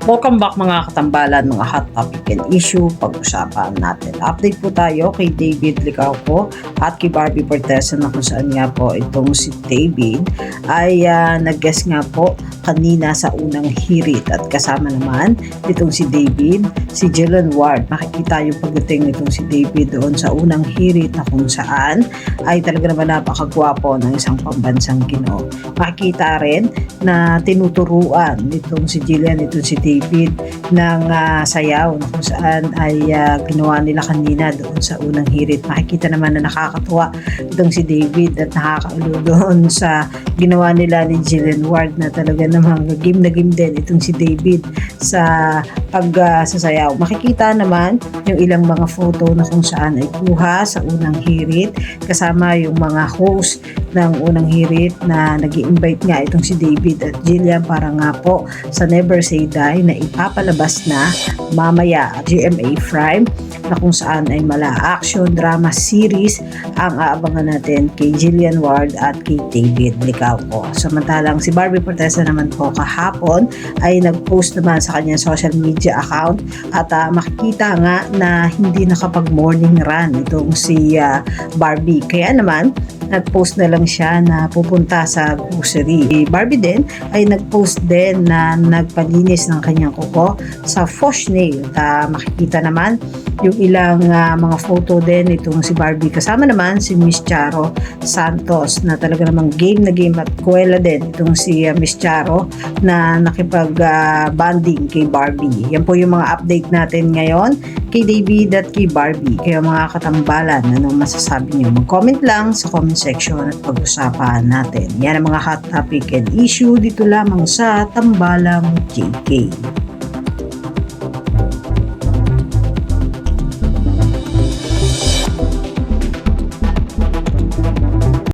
Welcome back mga katambalan, mga hot topic and issue, pag-usapan natin. Update po tayo kay David Licauco at kay Barbie Fortesa na kung saan nga po itong si David ay nag-guest nga po kanina sa unang hirit at kasama naman itong si David, si Jillian Ward. Makikita yung pagdating nitong si David doon sa unang hirit na kung saan ay talaga naman napakagwapo ng isang pambansang Ginoo. Makikita rin na tinuturuan nitong si Jillian, itong si David ng sayaw na kung saan ay ginawa nila kanina doon sa unang hirit. Makikita naman na nakakatuwa itong si David at nakakaulo doon sa ginawa nila ni Jillian Ward na talaga namang game na game din itong si David sa pagsasayaw. Makikita naman yung ilang mga photo na kung saan ay kuha sa unang hirit kasama yung mga host ng unang hirit na nag-i-invite nga itong si David at Jillian para nga po sa Never Say Die na ipapalabas na mamaya GMA Prime na kung saan ay mala action drama series ang aabangan natin kay Jillian Ward at kay David Licauco. Samantalang si Barbie Fortesa naman po kahapon ay nag-post naman sa kanyang social media account at makikita nga na hindi nakapag morning run itong si Barbie. Kaya naman nag-post na lang siya na pupunta sa grocery. Barbie din ay nag-post din na nagpalinis ng kanyang kuko sa Fosh Nail. Makikita naman yung ilang mga photo din itong si Barbie. Kasama naman si Miss Charo Santos na talaga namang game na game at kuwela din itong si Miss Charo na nakipag-bonding kay Barbie. Yan po yung mga update natin ngayon kay David at kay Barbie. Kaya mga katambalan, anong masasabi niyo? Mag-comment lang sa comment section at pag-usapan natin. Yan ang mga hot topic and issue dito lamang sa Tambalang JK.